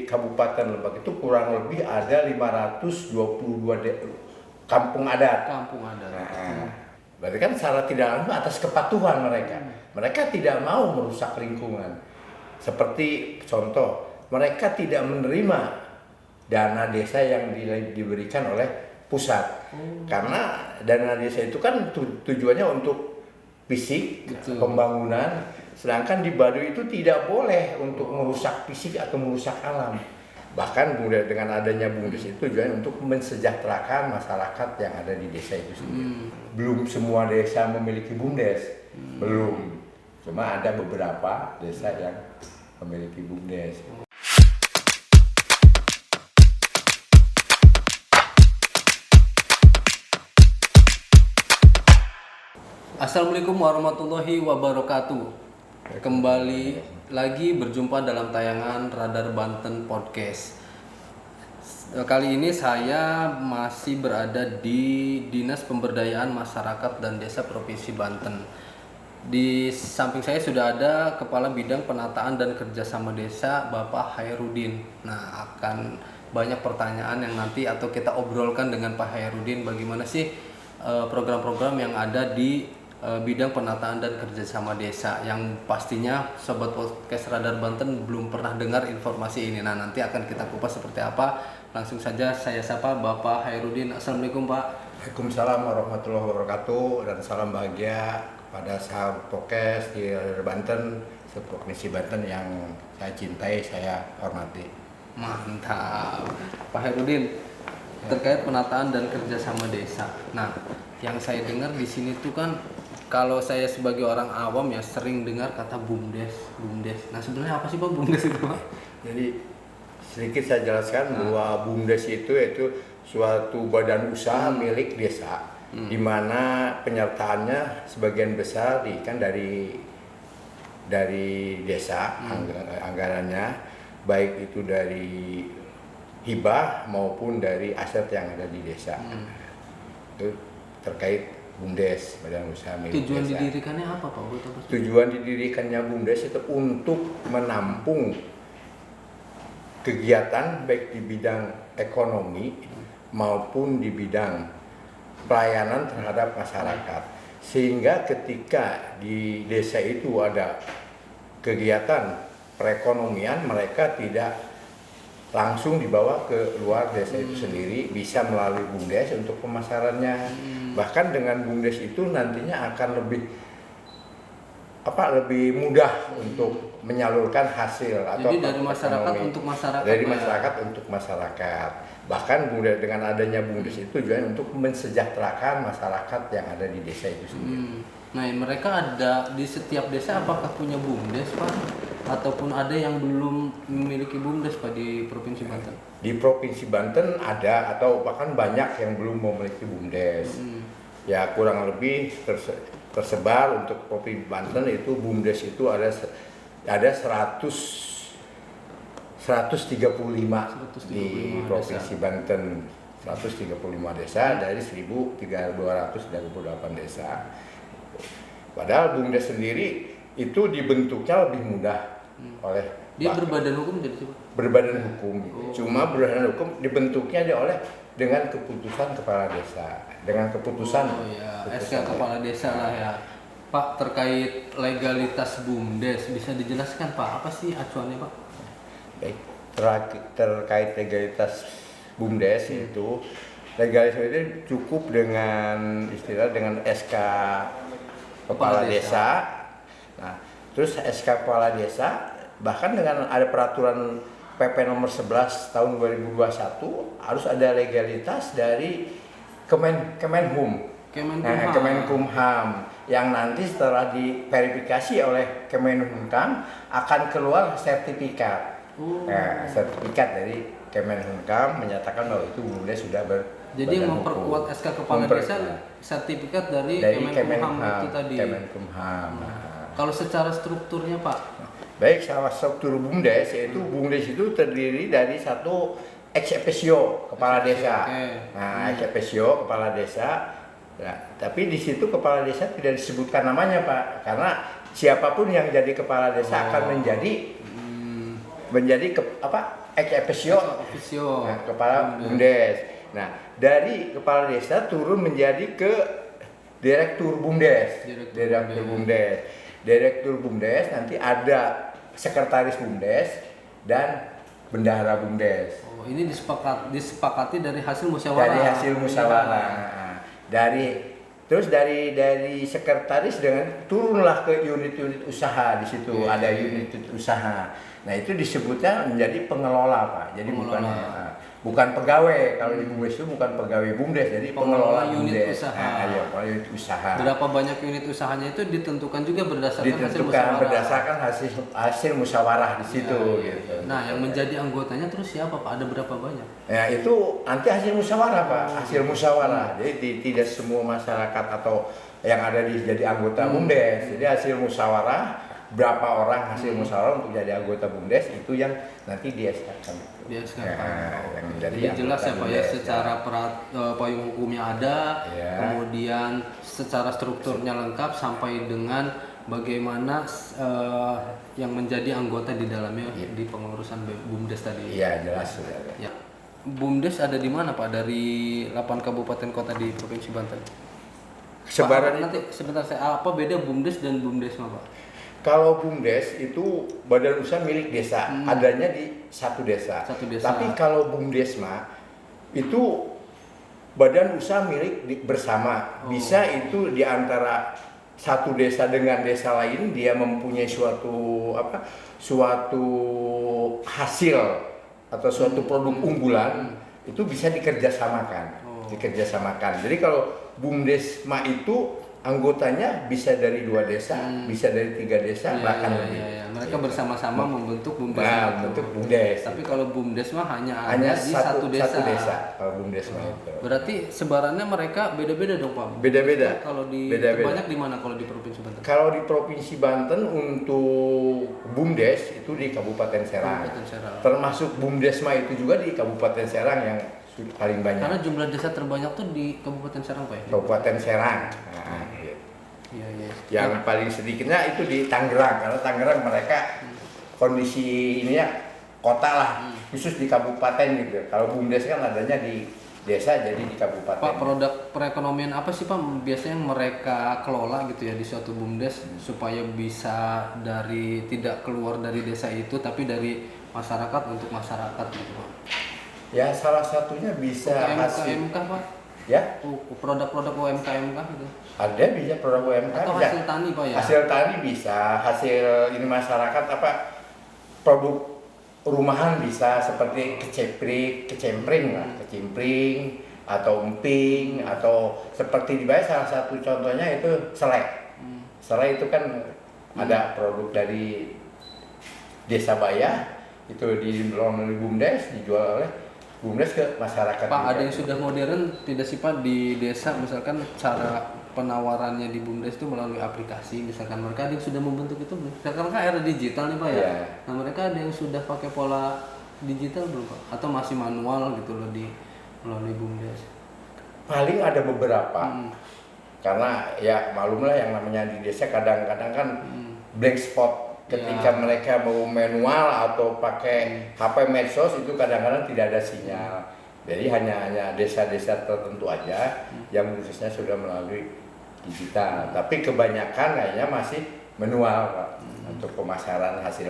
Kabupaten Lebak itu kurang lebih ada 522 kampung adat. Kampung adat. Nah, berarti kan secara tidak langsung atas kepatuhan mereka. Mereka tidak mau merusak lingkungan. Seperti contoh, mereka tidak menerima dana desa yang diberikan oleh pusat. Karena dana desa itu kan tujuannya untuk fisik, pembangunan. Sedangkan di Baduy itu tidak boleh untuk merusak fisik atau merusak alam. Bahkan dengan adanya BUMDes itu tujuannya untuk mensejahterakan masyarakat yang ada di desa itu sendiri. Belum semua desa memiliki BUMDes, belum. Cuma ada beberapa desa yang memiliki BUMDes. Assalamualaikum warahmatullahi wabarakatuh. Kembali lagi berjumpa dalam tayangan Radar Banten Podcast. Kali ini saya masih berada di Dinas Pemberdayaan Masyarakat dan Desa Provinsi Banten. Di samping saya sudah ada Kepala Bidang Penataan dan Kerjasama Desa, Bapak Hairudin. Nah, akan banyak pertanyaan yang nanti atau kita obrolkan dengan Pak Hairudin, bagaimana sih program-program yang ada di bidang penataan dan kerjasama desa, yang pastinya Sobat Podcast Radar Banten belum pernah dengar informasi ini. Nah, nanti akan kita kupas seperti apa. Langsung saja saya sapa Bapak Hairudin. Assalamualaikum Pak. Waalaikumsalam warahmatullahi wabarakatuh, dan salam bahagia kepada sahabat podcast di Radar Banten, seprovinsi Banten yang saya cintai, saya hormati. Mantap. Pak Hairudin, terkait penataan dan kerjasama desa. Nah, yang saya dengar di sini tuh kan, kalau saya sebagai orang awam ya sering dengar kata BUMDes. Nah, sebenarnya apa sih Pak BUMDes itu Pak? Jadi sedikit saya jelaskan bahwa BUMDes itu suatu badan usaha milik desa, di mana penyertaannya sebagian besar kan dari desa, anggarannya baik itu dari hibah maupun dari aset yang ada di desa. Itu terkait BUMDes, badan usaha milik Tujuan desa. didirikannya apa Pak? Tujuan didirikannya BUMDes itu untuk menampung kegiatan baik di bidang ekonomi maupun di bidang pelayanan terhadap masyarakat. Sehingga ketika di desa itu ada kegiatan perekonomian, mereka tidak langsung dibawa ke luar desa itu sendiri, bisa melalui BUMDes untuk pemasarannya. Bahkan dengan BUMDes itu nantinya akan lebih mudah untuk menyalurkan hasil. Jadi dari masyarakat untuk masyarakat. Dari masyarakat untuk masyarakat. Bahkan dengan adanya BUMDes itu tujuannya untuk mensejahterakan masyarakat yang ada di desa itu sendiri. Nah, mereka ada di setiap desa, apakah punya BUMDes Pak? Ataupun ada yang belum memiliki BUMDes Pak di Provinsi Banten? Di Provinsi Banten ada, atau bahkan banyak yang belum memiliki BUMDes. Ya kurang lebih tersebar untuk Provinsi Banten itu BUMDes itu ada 135 di Provinsi Banten. 135 desa dari 1.238 desa. Padahal BUMDes sendiri itu dibentuknya lebih mudah oleh dia berbadan hukum jadi sih Pak? Berbadan hukum. Cuma berbadan hukum dibentuknya dengan keputusan kepala desa, dengan keputusan SK kepala desa lah ya. Pak, terkait legalitas BUMDes bisa dijelaskan Pak, apa sih acuannya Pak? Baik, terkait legalitas BUMDes itu legalitas itu cukup dengan dengan SK kepala desa. Nah, terus SK kepala desa, bahkan dengan ada peraturan PP nomor 11 tahun 2021 harus ada legalitas dari Kemenhum. Kemenkumham, yang nanti setelah diverifikasi oleh Kemenkumham akan keluar sertifikat. Sertifikat dari Kemenkumham menyatakan bahwa itu BUMDes sudah jadi memperkuat SK kepala desa, sertifikat dari Kemenkumham itu tadi. Kemenkumham. Kalau secara strukturnya Pak? Baik, salah struktur BUMDes yaitu BUMDes itu terdiri dari satu ex officio kepala desa. Nah, ex officio kepala desa. Nah, tapi di situ kepala desa tidak disebutkan namanya Pak, karena siapapun yang jadi kepala desa akan menjadi ex officio, nah, kepala BUMDes. Nah, dari kepala desa turun menjadi ke direktur BUMDes. Direktur BUMDes nanti ada sekretaris BUMDes dan bendahara BUMDes. Oh, ini disepakati dari hasil musyawarah. Dari hasil musyawarah. Terus dari sekretaris dengan turunlah ke unit-unit usaha di situ ada unit usaha. Nah itu disebutnya menjadi pengelola Pak. Jadi bukan pegawai. Kalau di BUMDes itu bukan pegawai BUMDes, jadi pengelola unit BUMDes. usaha. Unit usaha. Berapa banyak unit usahanya itu ditentukan juga berdasarkan hasil musyawarah. Berdasarkan hasil musyawarah di situ. Gitu. Nah yang menjadi anggotanya terus siapa Pak? Ada berapa banyak? Ya itu nanti hasil musyawarah Pak, hasil musyawarah. Jadi tidak semua masyarakat atau yang ada jadi anggota BUMDes. Jadi hasil musyawarah berapa orang hasil musyawarah untuk jadi anggota BUMDes itu yang nanti di-SK-kan. Jadi jelas ya Pak ya, secara payung hukumnya ada, kemudian secara strukturnya lengkap sampai dengan bagaimana yang menjadi anggota di dalamnya di pengurusan BUMDes tadi. Iya jelas. Ya. BUMDes ada di mana Pak dari 8 kabupaten kota di Provinsi Banten? Sebaran nanti sebentar apa beda BUMDes dan BUMDesma Pak? Kalau BUMDes itu badan usaha milik desa, adanya di satu desa. Tapi kalau BUMDesma itu badan usaha milik bersama. Bisa itu di antara satu desa dengan desa lain dia mempunyai suatu hasil atau suatu produk unggulan itu bisa dikerjasamakan. Jadi kalau BUMDesma itu anggotanya bisa dari 2 desa, bisa dari 3 desa, bahkan lebih. Mereka bersama-sama membentuk BUMDes. Membentuk BUMDes. Tapi kalau BUMDes mah hanya di satu desa. Kalau BUMDes mah itu. Berarti sebarannya mereka beda-beda dong Pak? Beda-beda. Kalau terbanyak di mana kalau di Provinsi Banten? Kalau di Provinsi Banten untuk BUMDes itu di Kabupaten Serang. Termasuk BUMDesma itu juga di Kabupaten Serang yang paling banyak. Karena jumlah desa terbanyak tuh di Kabupaten Serang Pak ya? Kabupaten Serang. Yang paling sedikitnya itu di Tangerang, karena Tangerang mereka kondisi ininya kota lah, khusus di kabupaten gitu. Kalau BUMDes kan adanya di desa, jadi di kabupaten. Pak, produk perekonomian apa sih Pak biasanya yang mereka kelola gitu ya di suatu BUMDes supaya bisa tidak keluar dari desa itu tapi dari masyarakat untuk masyarakat gitu Pak? Ya salah satunya bisa UMKM Pak? Ya? Produk-produk UMKM gitu? Ada bisa produk UMKM. Atau hasil tani Pak ya? Hasil tani bisa, hasil ini masyarakat produk rumahan bisa seperti kecimpring atau emping atau seperti di Baya salah satu contohnya itu selai. Selai itu kan ada produk dari Desa Baya itu melalui BUMDes dijual oleh BUMDes ke masyarakat. Pak, ada yang sudah modern tidak sih Pak di desa, misalkan cara penawarannya di BUMDes itu melalui aplikasi, misalkan mereka ada yang sudah membentuk itu belum? Misalkan kan era digital nih Pak ya. Nah mereka ada yang sudah pakai pola digital belum Pak? Atau masih manual gitu loh melalui BUMDes? Paling ada beberapa. Karena ya malumlah yang namanya di desa kadang-kadang kan blank spot. Ketika mereka mau manual atau pakai HP medsos itu kadang-kadang tidak ada sinyal. Jadi hanya desa-desa tertentu aja yang khususnya sudah melalui digital. Tapi kebanyakan kayaknya masih manual Pak, untuk pemasaran hasil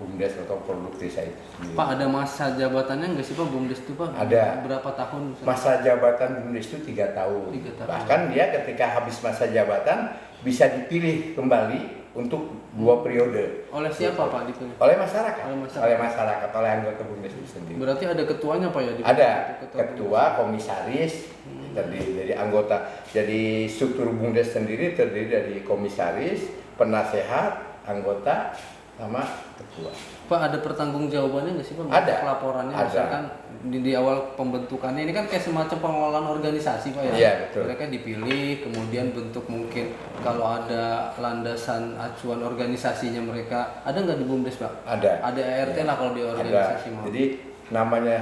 BUMDes atau produk desa itu sendiri. Pak, ada masa jabatannya nggak sih Pak BUMDes itu Pak? Ada. Berapa tahun? Misalnya? Masa jabatan BUMDes itu 3 tahun. 3 tahun. Bahkan dia ketika habis masa jabatan bisa dipilih kembali untuk 2 periode. Oleh siapa Pak dipilih? Oleh masyarakat. Oleh anggota BUMDes itu sendiri. Berarti ada ketuanya Pak ya? Ada ketua, komisaris, dari anggota. Jadi struktur BUMDes sendiri terdiri dari komisaris, penasehat, anggota, sama ketua. Pak, ada pertanggungjawabannya nggak sih Pak? Ada. Laporannya Ada. misalkan di awal pembentukannya ini kan kayak semacam pengelolaan organisasi Pak ya? Iya, betul. Mereka dipilih, kemudian bentuk mungkin kalau ada landasan acuan organisasinya mereka ada nggak di BUMDes Pak? Ada. Ada ART lah kalau di organisasi mau. Jadi namanya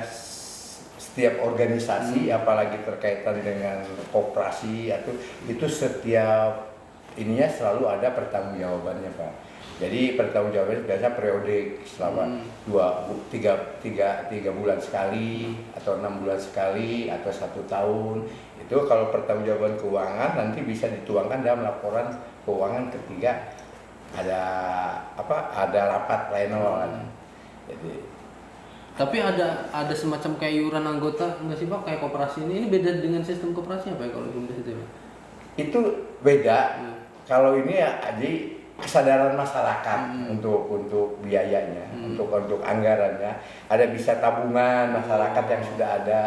setiap organisasi, apalagi terkaitan dengan koperasi itu setiap ininya selalu ada pertanggungjawabannya Pak. Jadi pertanggungjawabannya biasa periodik selama 3 bulan sekali atau 6 bulan sekali atau 1 tahun. Itu kalau pertanggungjawaban keuangan nanti bisa dituangkan dalam laporan keuangan ketika ada rapat pleno. Jadi Tapi ada semacam kayak iuran anggota nggak sih Pak, kayak koperasi ini beda dengan sistem koperasi apa ya kalau BUMDes itu ya? itu beda. Kalau ini ya jadi kesadaran masyarakat untuk biayanya, untuk anggarannya. Ada bisa tabungan masyarakat yang sudah ada.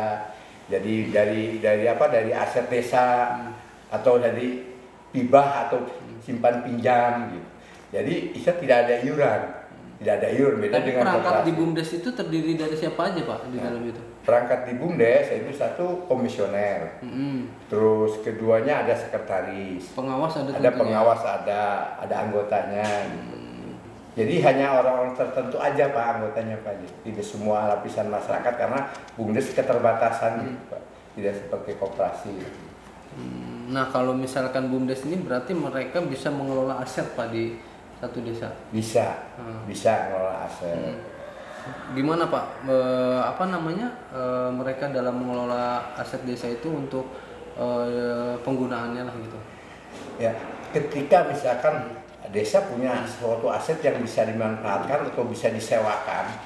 Jadi dari aset desa atau dari hibah atau simpan pinjam gitu. Jadi bisa tidak ada iuran. Tidak ada iuran, beda Tapi dengan perangkat koperasi. di BUMDes itu terdiri dari siapa aja Pak di dalam itu? Perangkat di BUMDes itu satu komisioner, terus keduanya ada sekretaris, Pengawas ada ada tentunya. pengawas, ada anggotanya. Gitu. Jadi hanya orang-orang tertentu aja Pak anggotanya Pak, tidak semua lapisan masyarakat karena BUMDes keterbatasan gitu Pak, tidak seperti koperasi. Nah kalau misalkan BUMDes ini berarti mereka bisa mengelola aset Pak di satu desa. Bisa mengelola aset. Gimana Pak? Mereka dalam mengelola aset desa itu untuk penggunaannya lah gitu. Ya, ketika misalkan desa punya suatu aset yang bisa dimanfaatkan atau bisa disewakan,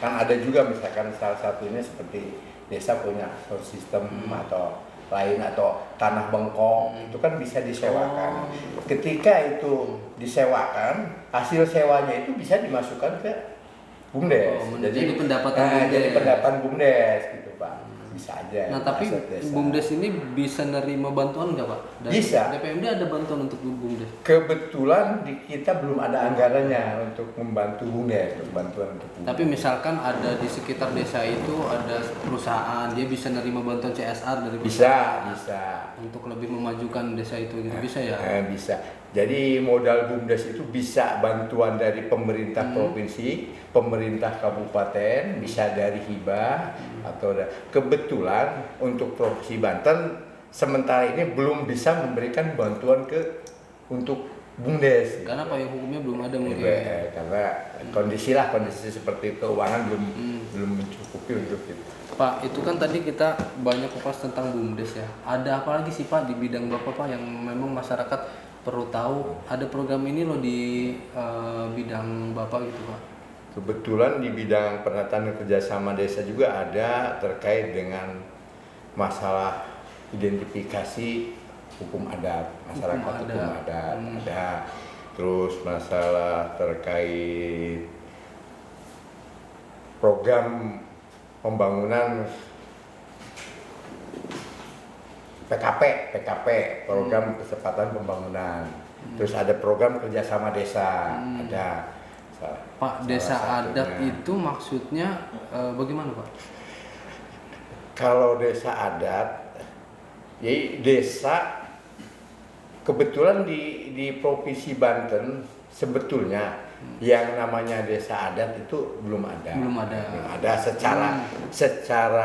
kan ada juga misalkan salah satunya seperti desa punya sound system atau lain atau tanah bengkok, itu kan bisa disewakan. Ketika itu disewakan, hasil sewanya itu bisa dimasukkan ke BUMDes. Jadi pendapatan BUMDes. Jadi pendapatan BUMDes gitu Pak. Bisa aja. Nah tapi aset desa. BUMDes ini bisa nerima bantuan nggak Pak? Dari Bisa. DPMD ada bantuan untuk BUMDes? Kebetulan di kita belum ada anggarannya untuk membantu BUMDes, untuk bantuan untuk BUMDes. Tapi misalkan ada di sekitar desa itu ada perusahaan, dia bisa nerima bantuan CSR dari perusahaan bisa. untuk lebih memajukan desa itu gitu, bisa ya? Bisa. Jadi modal BUMDes itu bisa bantuan dari pemerintah provinsi, pemerintah kabupaten, bisa dari hibah atau kebetulan untuk Provinsi Banten sementara ini belum bisa memberikan bantuan untuk BUMDes. Karena payung hukumnya belum ada mungkin. Karena kondisi seperti keuangan belum mencukupi untuk itu. Pak, itu kan tadi kita banyak kupas tentang BUMDes ya. Ada apa lagi sih Pak di bidang Bapak Pak yang memang masyarakat perlu tahu? Ada program ini loh di bidang Bapak gitu Pak. Kebetulan di bidang penataan kerjasama desa juga ada terkait dengan masalah identifikasi hukum adat, masyarakat hukum adat. Ada terus masalah terkait program pembangunan PKP, program percepatan pembangunan. Terus ada program kerjasama desa, ada. Pak, desa adat itu maksudnya bagaimana Pak? Kalau desa adat, jadi desa kebetulan di Provinsi Banten sebetulnya yang namanya desa adat itu belum ada. Belum ada. Secara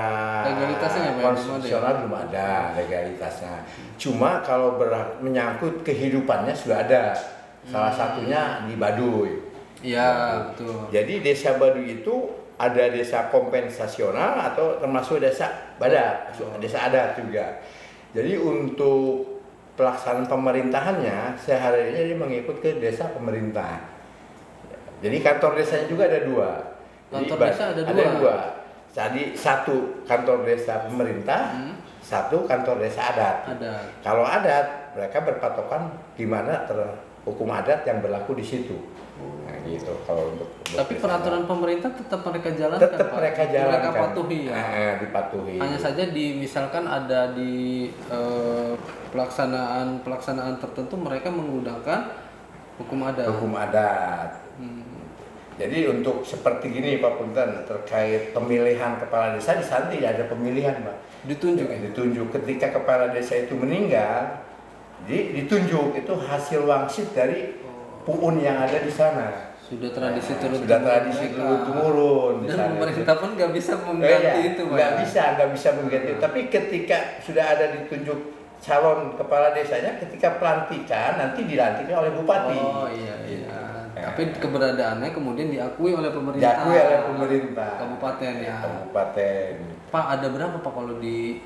legalitasnya konstitusional belum ada legalitasnya. Cuma kalau menyangkut kehidupannya sudah ada. Salah satunya di Baduy. Iya, betul. Jadi desa Baduy itu ada desa kompensasional atau termasuk desa badat, desa adat juga. Jadi untuk pelaksanaan pemerintahannya sehari-harinya dia mengikut ke desa pemerintah. Jadi kantor desanya juga ada 2. Kantor Jadi, desa ada dua. Jadi 1 kantor desa pemerintah, 1 kantor desa adat. Kalau adat mereka berpatokan di mana hukum adat yang berlaku di situ. Nah gitu kalau untuk tapi peraturan pemerintah tetap mereka jalankan. Tetap mereka jalankan. Mereka patuhi ya. Dipatuhi. Hanya saja misalkan ada di pelaksanaan tertentu mereka menggunakan hukum adat. Hukum adat. Jadi untuk seperti gini Pak Punten terkait pemilihan kepala desa di sana tidak ada pemilihan Pak. Ditunjuk ketika kepala desa itu meninggal, ditunjuk itu hasil wangsit dari puun yang ada di sana. Sudah tradisi turun temurun. Dan pemerintah pun nggak bisa mengganti itu Pak. Nggak bisa mengganti. Tapi ketika sudah ada ditunjuk calon kepala desanya, ketika pelantikan nanti dilantiknya oleh bupati. Oh iya. Tapi keberadaannya kemudian diakui oleh pemerintah. Diakui oleh pemerintah. Kabupaten ya. Kabupaten. Pak, ada berapa Pak kalau di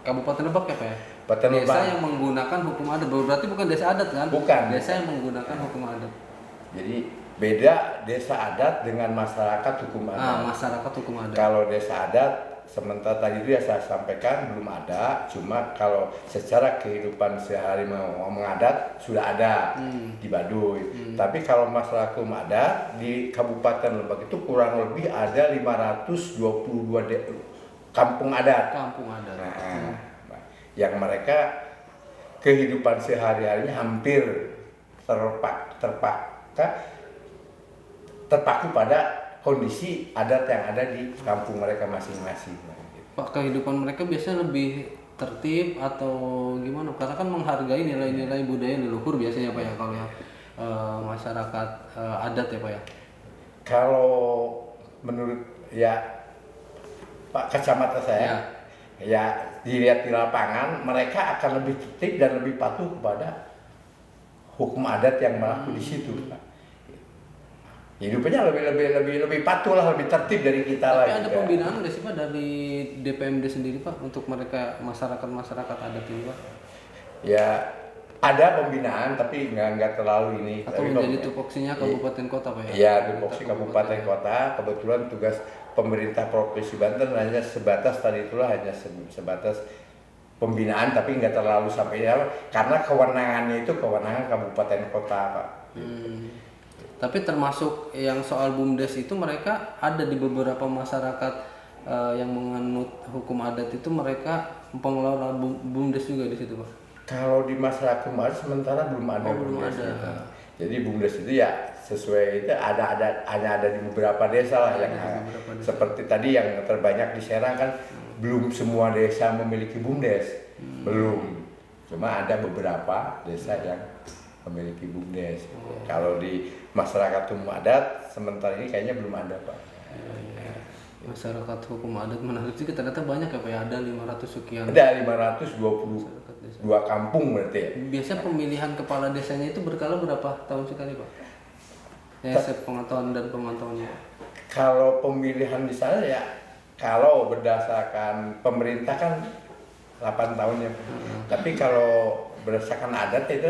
Kabupaten Lebak ya Pak ya? Kabupaten Desa Lebak. yang menggunakan hukum adat. Berarti bukan desa adat kan? Bukan. Desa yang menggunakan hukum adat. Jadi beda desa adat dengan masyarakat hukum adat. Masyarakat hukum adat. Kalau desa adat sementara tadi itu ya saya sampaikan belum ada, cuma kalau secara kehidupan sehari mengadat sudah ada di Baduy. Tapi kalau masalah hukum adat di Kabupaten Lebak itu kurang lebih ada 522 kampung adat. Kampung adat. Nah, yang mereka kehidupan sehari-harinya hampir terpaku pada kondisi adat yang ada di kampung mereka masing-masing. Pak, kehidupan mereka biasanya lebih tertib atau gimana? Karena kan menghargai nilai-nilai budaya leluhur biasanya Pak ya kalau yang masyarakat adat ya Pak ya. Kalau menurut ya Pak kacamata saya, ya dilihat di lapangan mereka akan lebih tertib dan lebih patuh kepada hukum adat yang berlaku di situ. Hidupnya lebih patuh lah, lebih tertib dari kita lah. Tapi ada pembinaan nggak sih Pak dari DPMD sendiri Pak untuk mereka masyarakat adat ini Pak? Ya ada pembinaan tapi nggak terlalu ini. Atau menjadi tupoksinya kabupaten kota Pak ya? Iya, tupoksi kabupaten kota. Kebetulan tugas pemerintah Provinsi Banten hanya sebatas tadi itulah hanya sebatas pembinaan tapi nggak terlalu sampai ya karena kewenangannya itu kewenangan kabupaten kota Pak. Tapi termasuk yang soal BUMDes itu mereka ada di beberapa masyarakat yang menganut hukum adat itu mereka pengelola BUMDes juga di situ Pak. Kalau di masyarakat hukum adat sementara belum ada. Belum ada. Jadi BUMDes itu ya sesuai itu hanya ada di beberapa desa lah yang seperti tadi yang terbanyak di Serang kan belum semua desa memiliki BUMDes. Belum. Cuma ada beberapa desa yang memiliki BUMDes. Kalau di masyarakat hukum adat sementara ini kayaknya belum ada Pak. Masyarakat hukum adat menarik sih ternyata banyak ya Pak ya, ada 500 sekian. Ada 522 kampung berarti ya. Biasanya pemilihan kepala desanya itu berkala berapa tahun sekali Pak? Ya, sepengetahuan dan pemantauannya. Kalau pemilihan di sana ya kalau berdasarkan pemerintah kan 8 tahun ya. Tapi kalau berdasarkan adat itu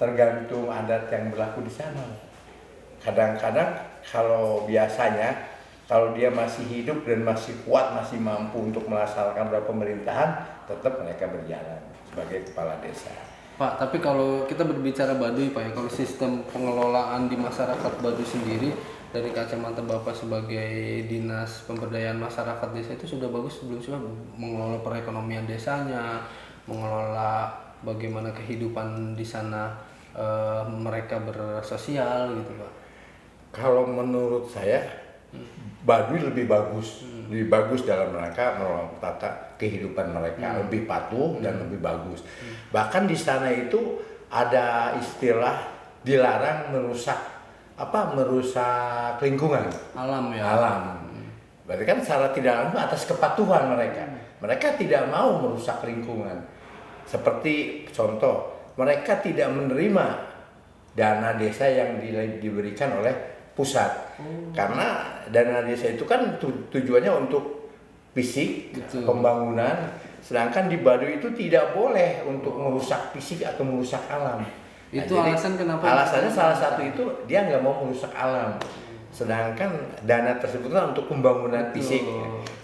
tergantung adat yang berlaku di sana. Kadang-kadang kalau biasanya kalau dia masih hidup dan masih kuat, masih mampu untuk melaksanakan pemerintahan, tetap mereka berjalan sebagai kepala desa. Pak, tapi kalau kita berbicara Baduy Pak ya, kalau sistem pengelolaan di masyarakat Baduy sendiri dari kacamata Bapak sebagai Dinas Pemberdayaan Masyarakat Desa itu sudah bagus belum sih Pak? Mengelola perekonomian desanya, mengelola bagaimana kehidupan di sana mereka bersosial gitu Pak. Kalau menurut saya Baduy lebih bagus dalam rangka menata kehidupan mereka, lebih patuh dan lebih bagus. Bahkan di sana itu ada istilah dilarang merusak lingkungan, alam ya. Alam. Berarti kan secara tidak langsung atas kepatuhan mereka. Mereka tidak mau merusak lingkungan. Seperti contoh, mereka tidak menerima dana desa yang diberikan oleh pusat. Karena dana desa itu kan tujuannya untuk fisik, pembangunan, sedangkan di Baduy itu tidak boleh untuk merusak fisik atau merusak alam. Itu jadi, alasan kenapa? Alasannya salah satu itu dia nggak mau merusak alam. Sedangkan dana tersebut kan untuk pembangunan fisik.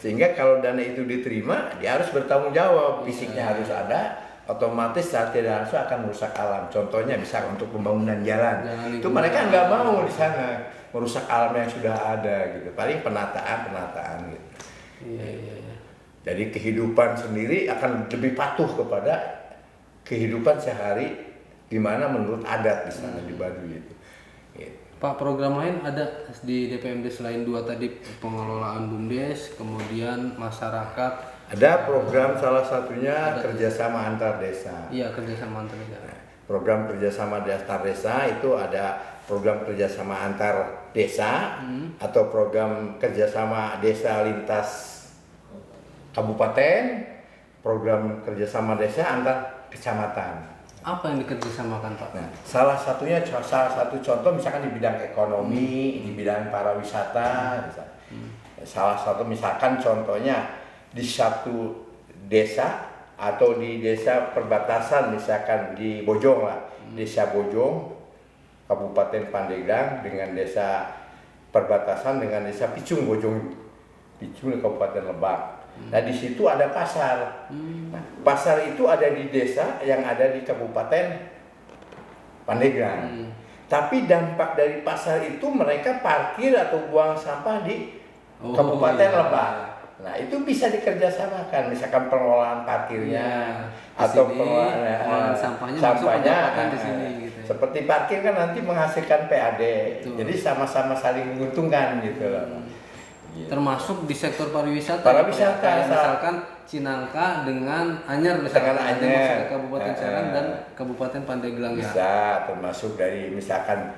Sehingga kalau dana itu diterima, dia harus bertanggung jawab. Fisiknya harus ada, otomatis saat tidak langsung akan merusak alam. Contohnya bisa untuk pembangunan jalan itu mereka nggak mau di sana merusak alam yang sudah ada gitu. Paling penataan gitu. Iya. Jadi kehidupan sendiri akan lebih patuh kepada kehidupan sehari gimana menurut adat di sana di Baduy itu. Gitu. Pak, program lain ada di DPMD selain dua tadi pengelolaan BUMDes, kemudian masyarakat. Ada program salah satunya kerjasama antar desa. Iya, kerjasama antar desa. Program kerjasama antar desa itu ada program kerjasama antar desa atau program kerjasama desa lintas kabupaten, program kerjasama desa antar kecamatan. Apa yang dikerjasamakan Pak? Nah, salah satu contoh misalkan di bidang ekonomi, di bidang pariwisata, salah satu misalkan contohnya di satu desa atau di desa perbatasan, misalkan di Bojong lah, desa Bojong, Kabupaten Pandeglang dengan desa perbatasan dengan desa Picung Bojong, Picung di Kabupaten Lebak. Nah di situ ada pasar. Nah, pasar itu ada di desa yang ada di Kabupaten Pandeglang. Tapi dampak dari pasar itu mereka parkir atau buang sampah di Kabupaten Lebak. Nah itu bisa dikerjasamakan, misalkan pengelolaan parkirnya atau pengelolaan sampahnya di sini, gitu ya. Seperti parkir kan nanti menghasilkan PAD. Betul. Jadi sama-sama saling menguntungkan gitu loh. Termasuk di sektor pariwisata. Pariwisata, misalkan Cinangka dengan Anyar misalkan dengan Anyar, Kabupaten Serang dan Kabupaten Pandeglang bisa, ya. termasuk dari misalkan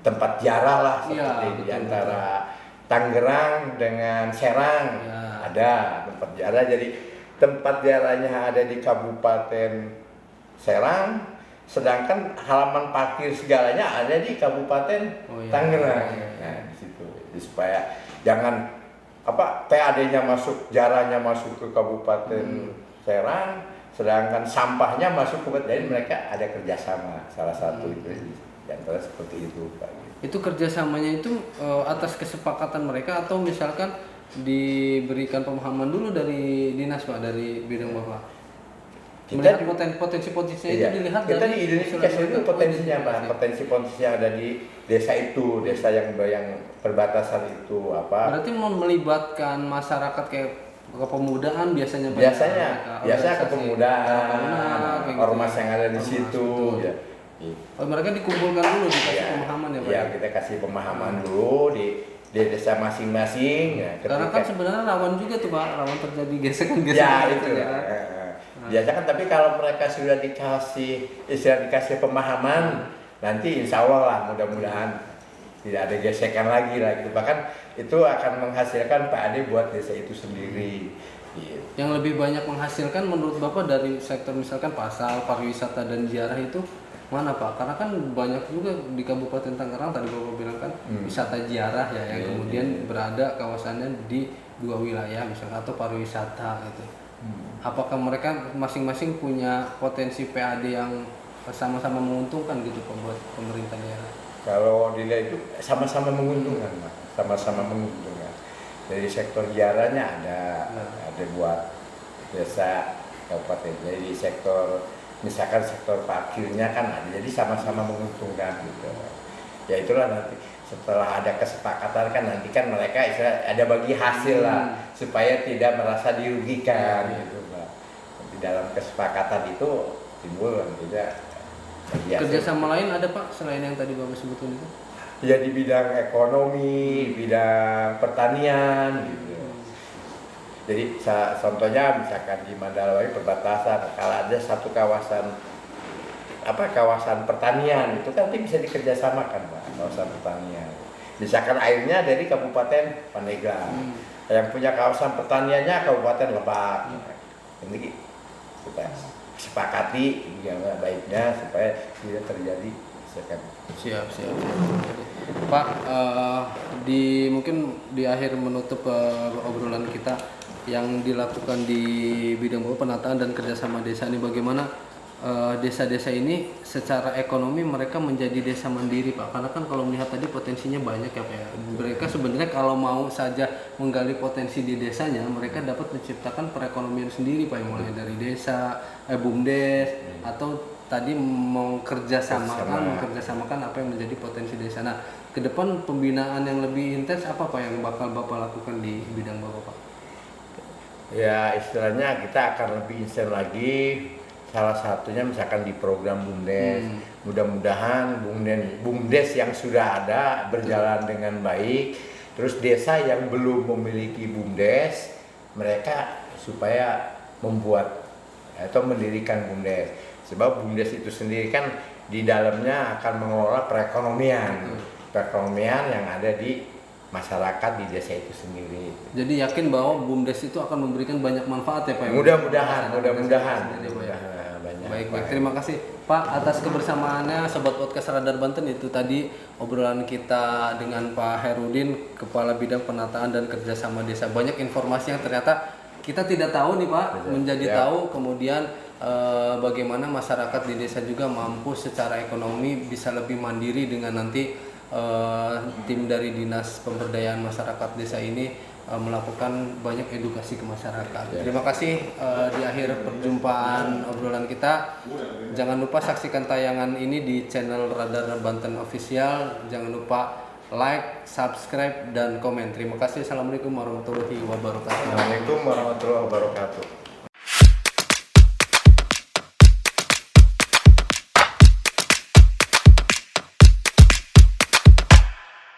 tempat ziarah lah seperti di antara Tangerang dengan Serang ada tempat ziarah. Jadi tempat ziarahnya ada di Kabupaten Serang, sedangkan halaman parkir segalanya ada di Kabupaten Tangerang. Nah di situ jadi supaya jangan PAD-nya masuk, jarahnya masuk ke Kabupaten Serang, sedangkan sampahnya masuk ke, jadi mereka ada kerjasama salah satu itu, yang seperti itu Pak. Itu kerjasamanya itu atas kesepakatan mereka atau misalkan diberikan pemahaman dulu dari dinas Pak, dari bidang Bapak? Melihat potensi-potensinya itu dilihat kita dari di Indonesia itu potensinya Pak, potensi yang ada di desa itu, desa yang perbatasan itu apa? Berarti mau melibatkan masyarakat kayak kepemudaan biasanya Pak? Biasanya kepemudaan, ormas yang ada di situ. Ya. Mereka dikumpulkan dulu, dikasih pemahaman ya Pak? Iya, kita kasih pemahaman dulu di desa masing-masing. Ya, karena kan sebenarnya rawan juga tuh Pak, rawan terjadi gesekan-gesekan. Ya itu ya. Biasa kan, tapi kalau mereka sudah dikasih pemahaman, nanti insya Allah lah mudah-mudahan tidak ada gesekan lagi lah gitu. Bahkan itu akan menghasilkan PAD buat desa itu sendiri. Gitu. Yang lebih banyak menghasilkan menurut Bapak dari sektor misalkan pasar, pariwisata dan ziarah itu mana Pak? Karena kan banyak juga di Kabupaten Tangerang tadi Bapak bilang kan wisata ziarah ya yang kemudian berada kawasannya di dua wilayah misalkan atau pariwisata gitu. Apakah mereka masing-masing punya potensi PAD yang sama-sama menguntungkan gitu Pak buat pemerintah daerah? Kalau dilihat itu sama-sama menguntungkan Pak, sama-sama menguntungkan. Dari sektor ziarahnya ada buat desa kabupaten. Jadi sektor misalkan sektor parkirnya kan ada, jadi sama-sama menguntungkan gitu. Ya itulah nanti setelah ada kesepakatan kan nanti kan mereka ada bagi hasil lah supaya tidak merasa dirugikan gitu Pak. Di dalam kesepakatan itu timbul tidak kerjasama lain ada Pak selain yang tadi Bapak sebutkan itu? Ya di bidang ekonomi, bidang pertanian gitu. Jadi contohnya misalkan di Mandalawai perbatasan, kalau ada satu kawasan pertanian itu kan nanti bisa dikerjasamakan Pak, kawasan pertanian. Misalkan airnya dari Kabupaten Pandeglang, yang punya kawasan pertaniannya Kabupaten Lebak. Ini kita sepakati bagaimana baiknya supaya tidak terjadi gesekan. Siap. Pak, mungkin di akhir menutup obrolan kita yang dilakukan di bidang penataan dan kerjasama desa ini, bagaimana desa-desa ini secara ekonomi mereka menjadi desa mandiri Pak, karena kan kalau melihat tadi potensinya banyak ya Pak ya. Mereka sebenarnya kalau mau saja menggali potensi di desanya, mereka dapat menciptakan perekonomian sendiri Pak, mulai dari desa, BUMDes atau tadi mengkerjasamakan apa yang menjadi potensi desa. Nah, ke depan pembinaan yang lebih intens apa Pak yang bakal Bapak lakukan di bidang Bapak Pak? Ya istilahnya kita akan lebih intens lagi. Salah satunya misalkan di program BUMDes, mudah-mudahan BUMDes yang sudah ada berjalan dengan baik, terus desa yang belum memiliki BUMDes, mereka supaya membuat atau mendirikan BUMDes. Sebab BUMDes itu sendiri kan di dalamnya akan mengelola perekonomian yang ada di masyarakat di desa itu sendiri. Jadi yakin bahwa BUMDes itu akan memberikan banyak manfaat ya Pak? Mudah-mudahan. Baik. Terima kasih Pak atas kebersamaannya Sobat Podcast Radar Banten. Itu tadi obrolan kita dengan Pak Herudin, Kepala Bidang Penataan dan Kerjasama Desa. Banyak informasi yang ternyata kita tidak tahu nih Pak, menjadi tahu. Kemudian bagaimana masyarakat di desa juga mampu secara ekonomi bisa lebih mandiri dengan nanti tim dari Dinas Pemberdayaan Masyarakat Desa ini melakukan banyak edukasi ke masyarakat. Terima kasih di akhir perjumpaan obrolan kita. Jangan lupa saksikan tayangan ini di channel Radar Banten Official. Jangan lupa like, subscribe, dan komen. Terima kasih. Assalamualaikum warahmatullahi wabarakatuh. Assalamualaikum warahmatullahi wabarakatuh.